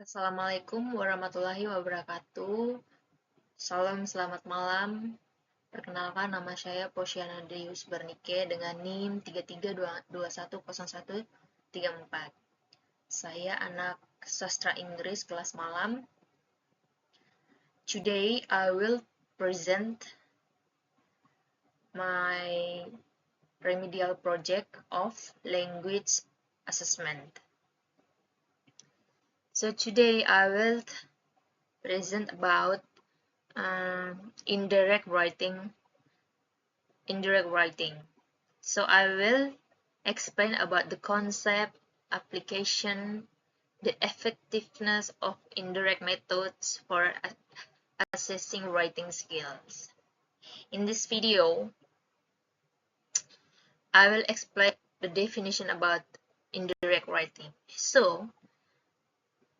Assalamualaikum warahmatullahi wabarakatuh. Salam selamat malam. Perkenalkan, nama saya Posiana Deus Bernike dengan NIM 33210134. Saya anak sastra Inggris kelas malam. Today I will present my remedial project of language assessment. So today I will present about indirect writing. So I will explain about the concept, application, the effectiveness of indirect methods for assessing writing skills. In this video, I will explain the definition about indirect writing. So,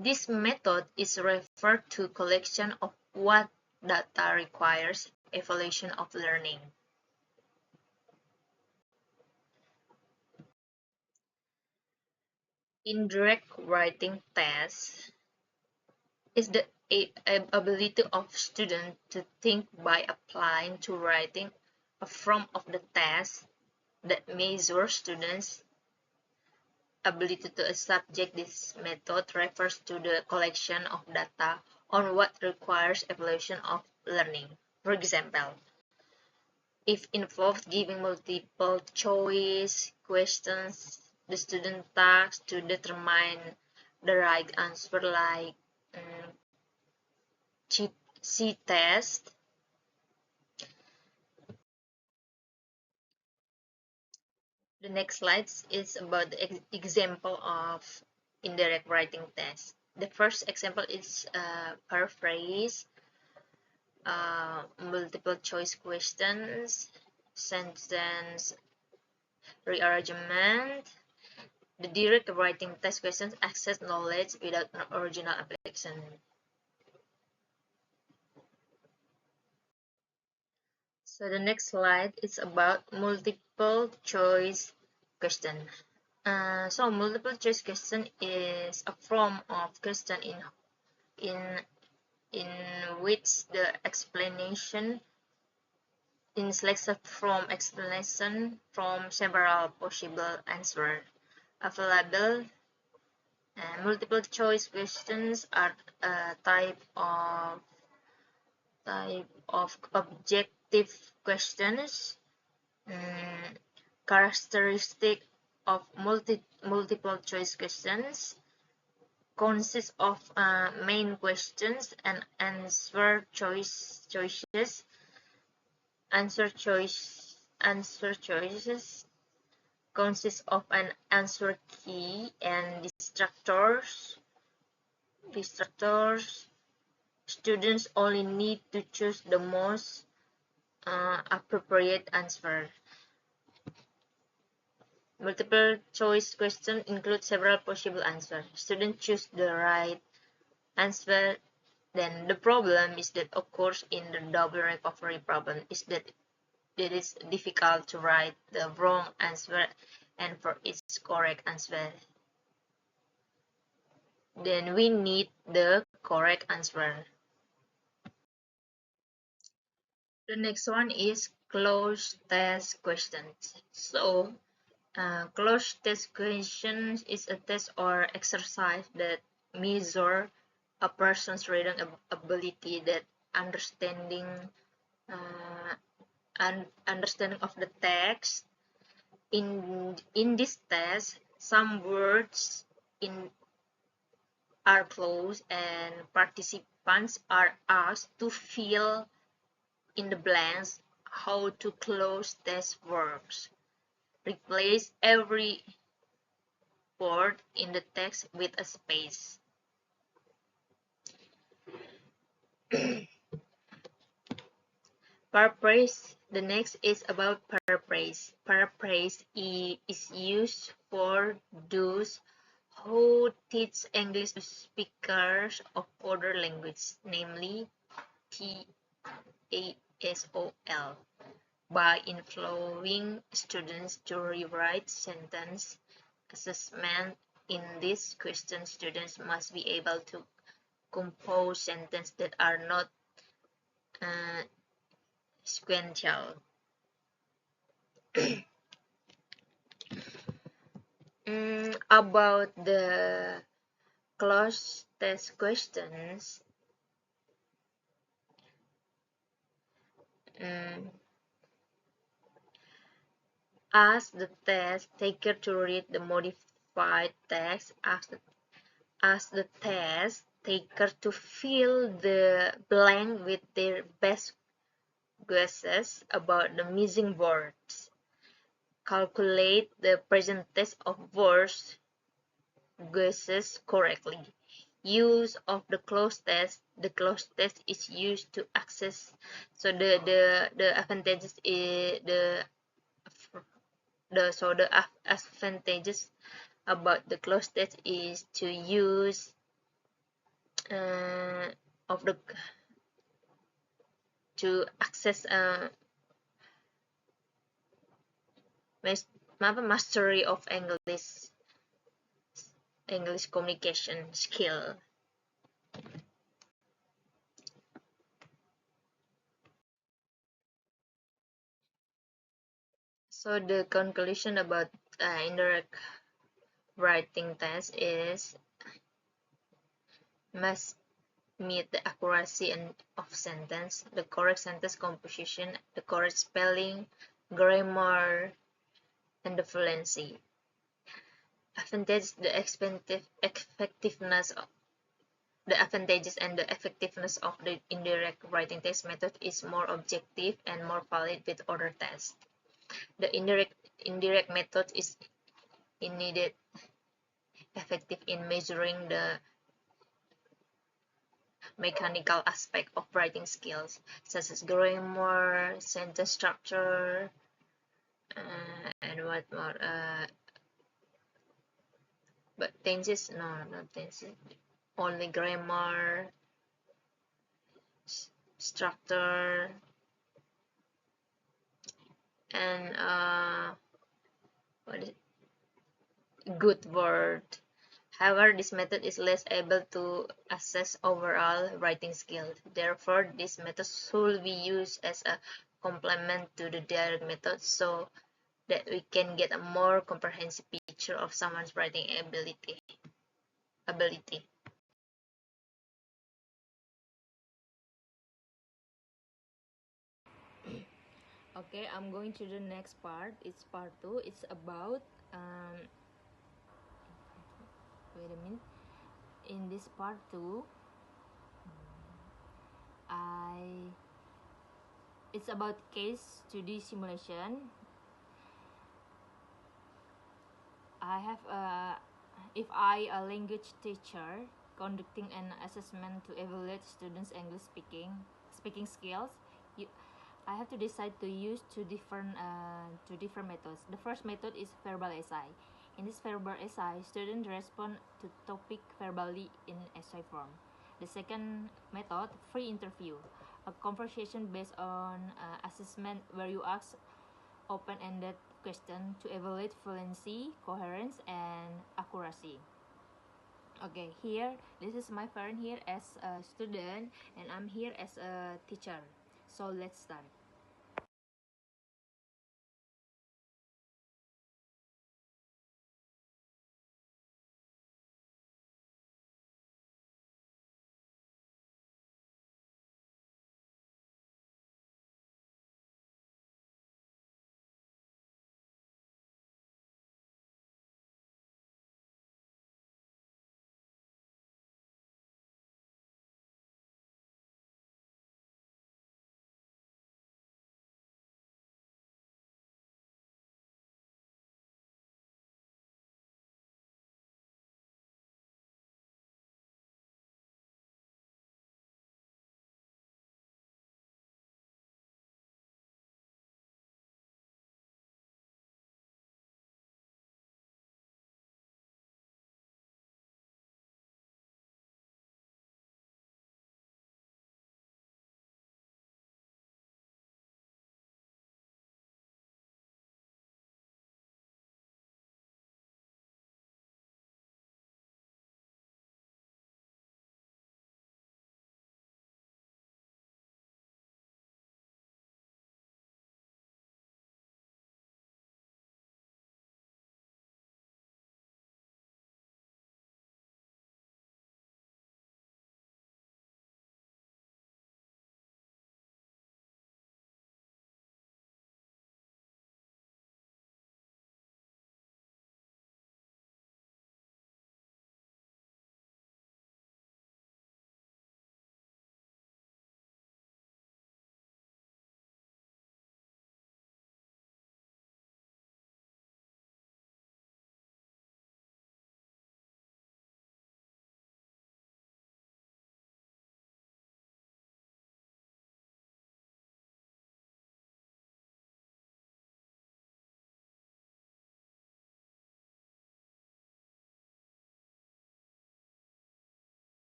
this method is referred to collection of what data requires evaluation of learning. Indirect writing test is the ability of students to think by applying to writing a form of the test that measures students' ability to a subject. This method refers to the collection of data on what requires evaluation of learning. For example, if involved giving multiple choice questions, the student tasks to determine the right answer, like C test. The next slide is about the example of indirect writing test. The first example is paraphrase, multiple choice questions, sentence rearrangement. The direct writing test questions access knowledge without an original application. So the next slide is about multiple choice question. So multiple choice question is a form of question in which the explanation in selection from explanation from several possible answers available. Multiple choice questions are a type of objective questions. Characteristic of multiple choice questions consists of main questions and answer choices. Answer choices consist of an answer key and distractors. Students only need to choose the most appropriate answer. Multiple choice questions include several possible answers. Students choose the right answer. Then the problem is that occurs in the double recovery problem is that it is difficult to write the wrong answer and for its correct answer. Then we need the correct answer. The next one is cloze test questions. So cloze test questions is a test or exercise that measure a person's reading ability, that understanding of the text. In this test, some words are closed and participants are asked to fill in the blanks. How to cloze test works. Replace every word in the text with a space. Paraphrase. The next is about paraphrase. Paraphrase is used for those who teach English to speakers of other languages, namely TASOL, by influencing students to rewrite sentence assessment In this question, students must be able to compose sentences that are not sequential. About the cloze test questions, ask the test taker to read the modified text. Ask the test taker to fill the blank with their best guesses about the missing words. Calculate the percentage of words guesses correctly. Use of the cloze test. The cloze test is used to access. So the advantages is the advantages about the cloze test is to use of the to access mastery of English communication skill. So the conclusion about indirect writing test is must meet the accuracy of sentence, the correct sentence composition, the correct spelling, grammar, and the fluency. Advantage the effectiveness of the advantages and the effectiveness of the indirect writing test method is more objective and more valid with other tests. The indirect method is indeed effective in measuring the mechanical aspect of writing skills, such as grammar, sentence structure, and what more? But tenses, no, not tenses. Only grammar, structure, and what is good word. However, this method is less able to assess overall writing skills. Therefore, this method should be used as a complement to the direct method so that we can get a more comprehensive picture of someone's writing ability. Okay, I'm going to the next part. It's part 2. It's about wait a minute. In this part 2, it's about case study simulation. If I, a language teacher, conducting an assessment to evaluate students' English speaking skills, I have to decide to use two different methods. The first method is verbal essay. In this verbal essay, students respond to topic verbally in essay form. The second method, free interview, a conversation based on assessment where you ask open-ended question to evaluate fluency, coherence, and accuracy. Okay, here, this is my friend here as a student, and I'm here as a teacher. So let's start.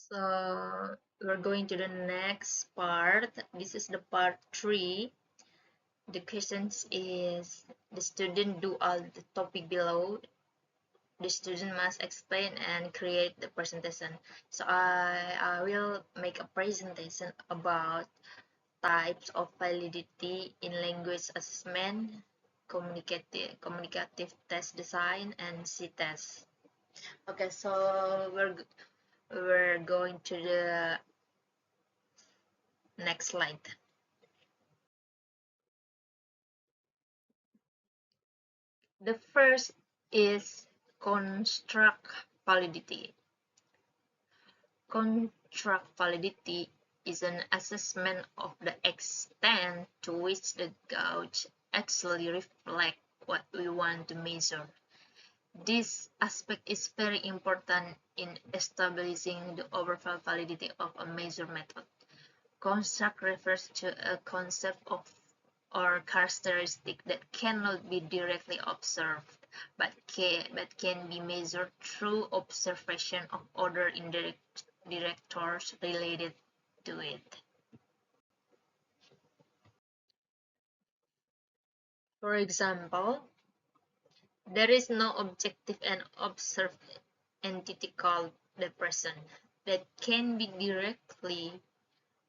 So we're going to the next part. This is the part 3. The questions is the student do all the topic below. The student must explain and create the presentation. So I will make a presentation about types of validity in language assessment, communicative test design, and C-test. Okay, so we're going to the next slide. The first is construct validity. Construct validity is an assessment of the extent to which the gauge actually reflects what we want to measure. This aspect is very important in establishing the overall validity of a measure method. Construct refers to a concept of or characteristic that cannot be directly observed but can be measured through observation of other indicators related to it. For example, there is no objective and observed entity called the person that can be directly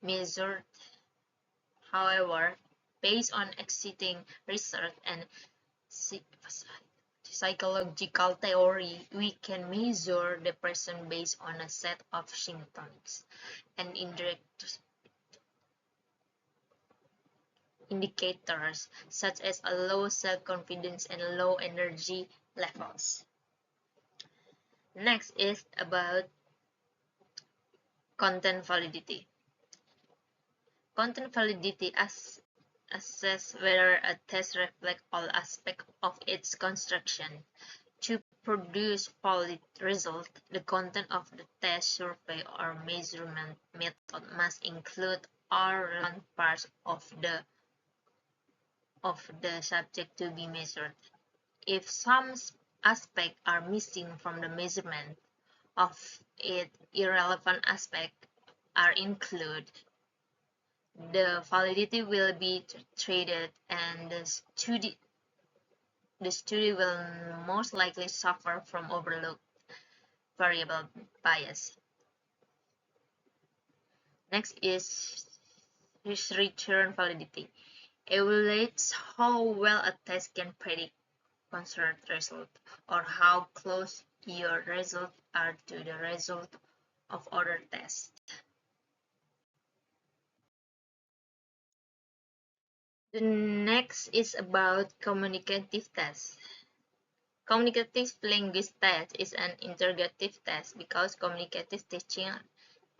measured. However, based on existing research and psychological theory, we can measure the person based on a set of symptoms and indirect indicators such as a low self-confidence and low energy levels. Next is about content validity. Content validity assess whether a test reflects all aspects of its construction. To produce valid result, the content of the test, survey, or measurement method must include all relevant parts of the subject to be measured. If some aspects are missing from the measurement of it, irrelevant aspects are included, the validity will be treated and the study will most likely suffer from overlooked variable bias. Next is return validity. Evaluates how well a test can predict concerned result or how close your results are to the result of other tests. The next is about communicative tests. Communicative language test is an interrogative test because communicative teaching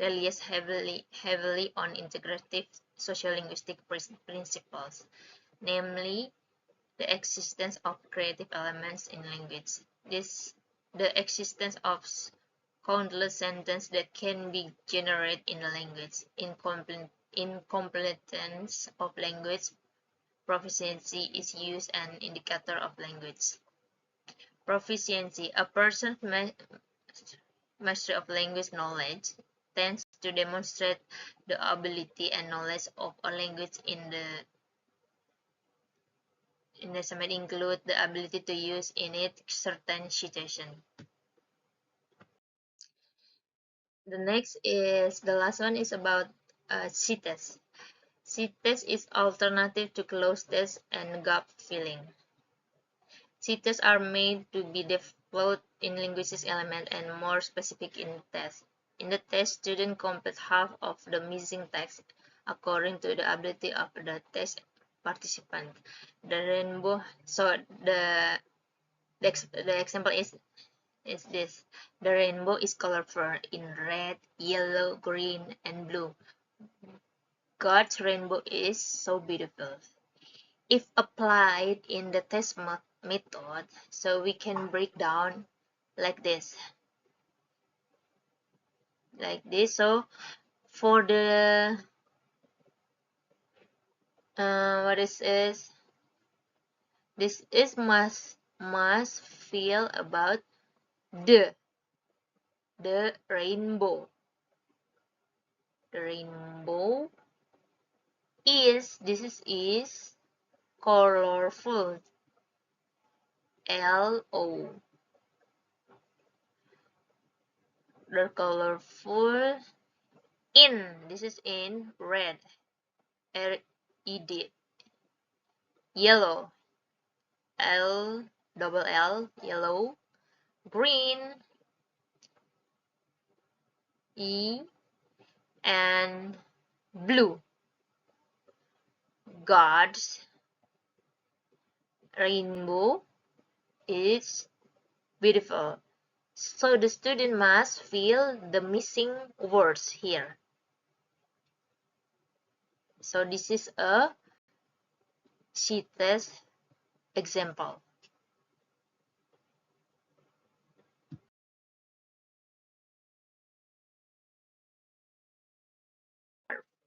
relies heavily on integrative sociolinguistic principles, namely the existence of creative elements in language. The existence of countless sentences that can be generated in a language, incompetence of language proficiency is used an indicator of language proficiency. A person's mastery of language knowledge tends to demonstrate the ability and knowledge of a language in the summit include the ability to use in it certain situation. The next is the last one is about C-test. C-test is alternative to closed test and gap filling. C-tests are made to be developed in linguistic element and more specific in the test. In the test, students complete half of the missing text according to the ability of the test participant. The rainbow. So the example is this. The rainbow is colorful in red, yellow, green, and blue. God's rainbow is so beautiful. If applied in the test method, so we can break down like this. So for the what is this is must feel about the rainbow. Rainbow is colorful. L-O. They're colorful. This is in red. R-E-D. Yellow. L-double-L. Yellow. Green. E. And blue. God's rainbow is beautiful. So the student must fill the missing words here. So this is a C-test example.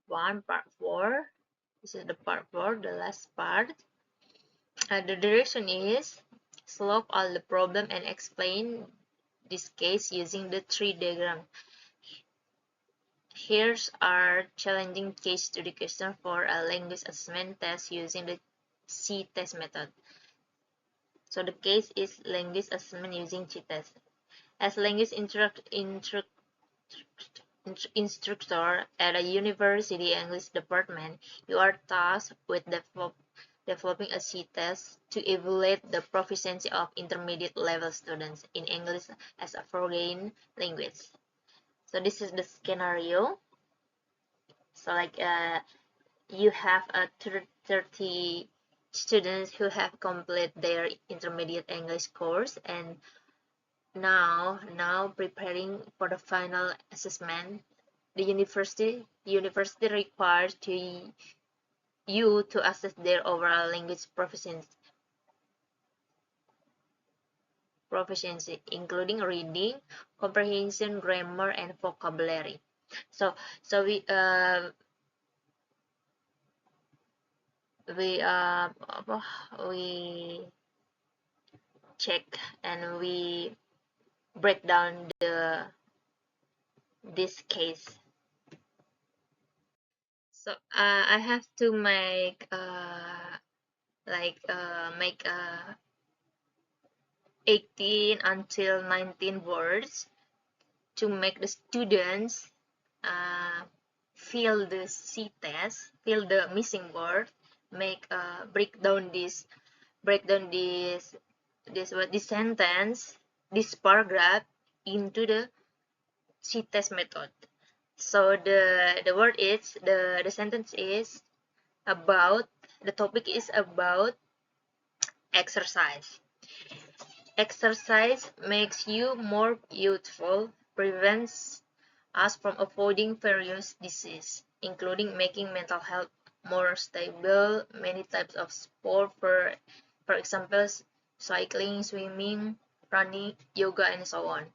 Part 4. This is the part 4, the last part. The direction is solve all the problem and explain this case using the tree diagram. Here's our challenging case study question for a language assessment test using the C-test method. So the case is language assessment using C-test. As language instructor at a university English department, you are tasked with developing a C-test to evaluate the proficiency of intermediate level students in English as a foreign language. So this is the scenario. So like you have a 30 students who have completed their intermediate English course, and now preparing for the final assessment. The university requires you to assess their overall language proficiency, including reading, comprehension, grammar, and vocabulary. So we check and we break down this case. So I have to make make 18 until 19 words to make the students fill the C-test, fill the missing word, make break down this sentence, this paragraph into the C-test method. So the word is the sentence is about, the topic is about exercise. Exercise makes you more youthful, prevents us from avoiding various diseases, including making mental health more stable. Many types of sport, for example, cycling, swimming, running, yoga, and so on.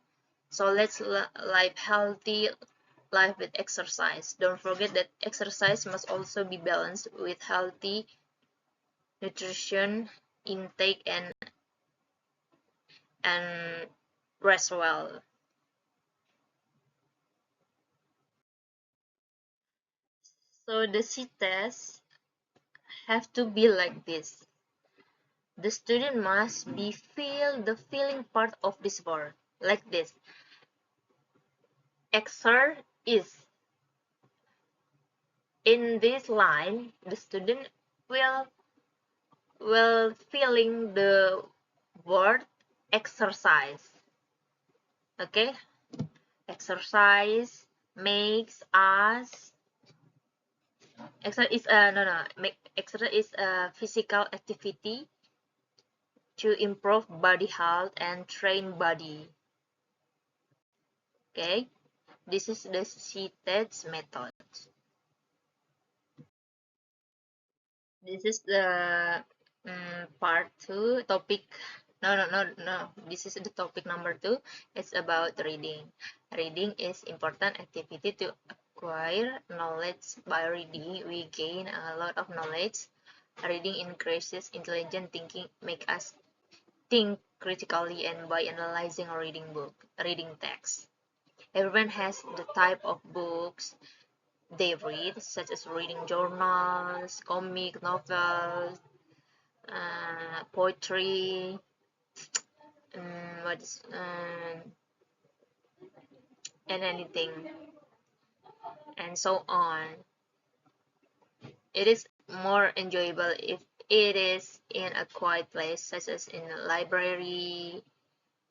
So let's live healthy life with exercise. Don't forget that exercise must also be balanced with healthy nutrition intake and rest well. So the C-test have to be like this. The student must be feel the feeling part of this word like this. Exer is. In this line, the student will feeling the word exercise. Okay, exercise makes us. Exercise is exercise is a physical activity to improve body health and train body. Okay, this is the C-test method. This is the part 2 topic. No. This is the topic number 2. It's about reading. Reading is important activity to acquire knowledge. By reading, we gain a lot of knowledge. Reading increases intelligent thinking, make us think critically, and by analyzing a reading text. Everyone has the type of books they read, such as reading journals, comic novels, poetry, what is and anything, and so on. It is more enjoyable if it is in a quiet place, such as in a library,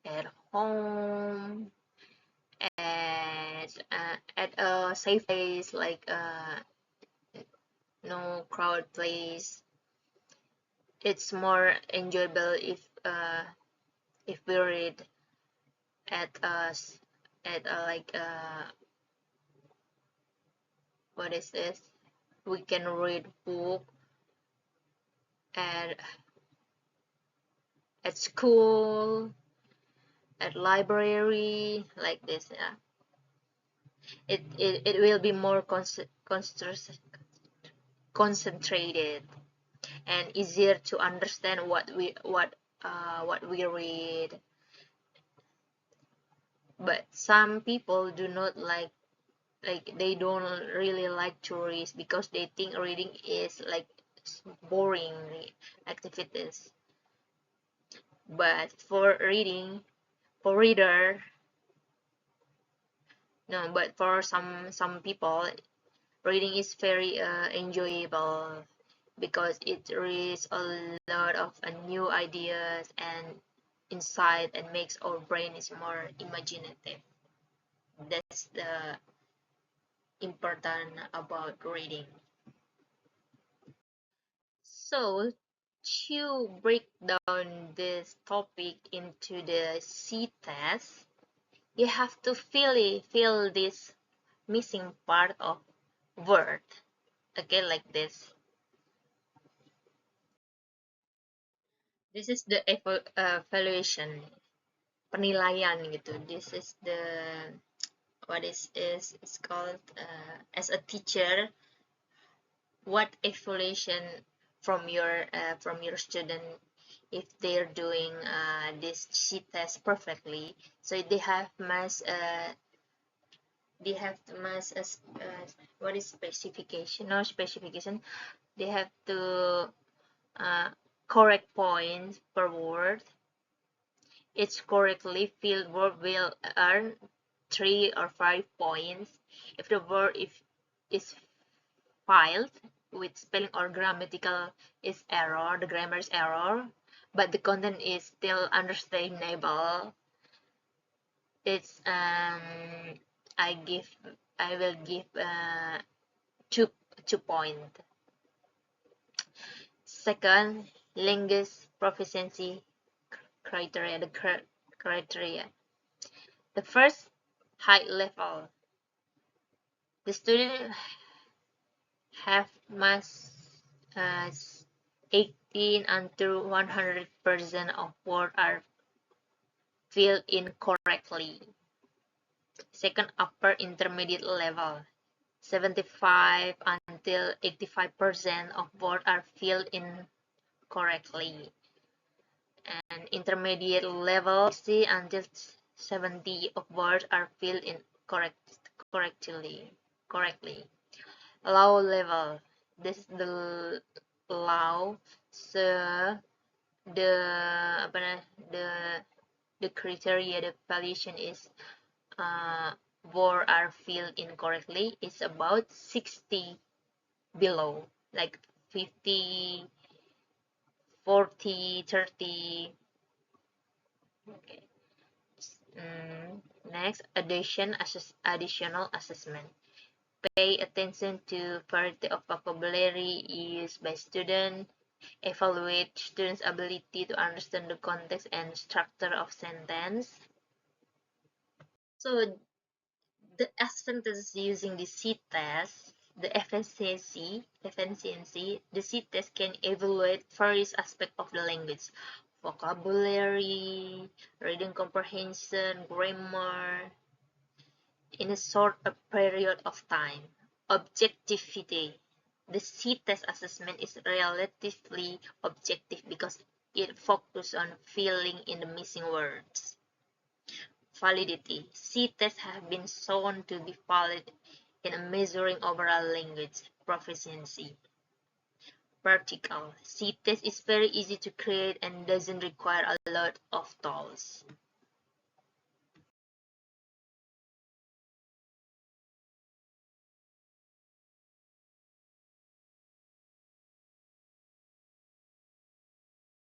at home, at a safe place like no crowd place. It's more enjoyable if we read at us at like what is this? We can read book at school, at library, like this. Yeah. It will be more concentrated and easier to understand what we read. But some people do not like they don't really like to read because they think reading is like boring activities. But for reader, no, but for some people, reading is very enjoyable because it reads a lot of new ideas and insight and makes our brain is more imaginative. That's the important about reading. So to break down this topic into the C test, you have to fill this missing part of word. Okay, like this. This is the evaluation, penilaian gitu. This is the what is it's called as a teacher, what evaluation from your student if they're doing this C test perfectly. So they have mass as what is specification? No specification. They have to correct points per word. Each correctly filled word will earn 3 or 5 points. If the word is filed with spelling or grammatical is error, the grammar is error, but the content is still understandable, it's I will give two point. Second, language proficiency criteria. Criteria. The first, high level. The student have must 18 until 100% of words are filled in correctly. Second, upper intermediate level. 75 until 85% of words are filled in correctly. And intermediate level, 60 until 70 of words are filled in correctly. Low level. This is the low. So the the criteria, the valuation is words are filled incorrectly is about 60 below, like 50, 40, 30. Okay. Next, additional assessment. Pay attention to variety of vocabulary used by students. Evaluate students' ability to understand the context and structure of sentence. So the advantages using the C test, the efficiency, the C test can evaluate various aspects of the language: vocabulary, reading comprehension, grammar, in a short period of time. Objectivity. The C test assessment is relatively objective because it focuses on filling in the missing words. Validity. C tests have been shown to be valid in measuring overall language proficiency. Practical. C-test is very easy to create and doesn't require a lot of tools.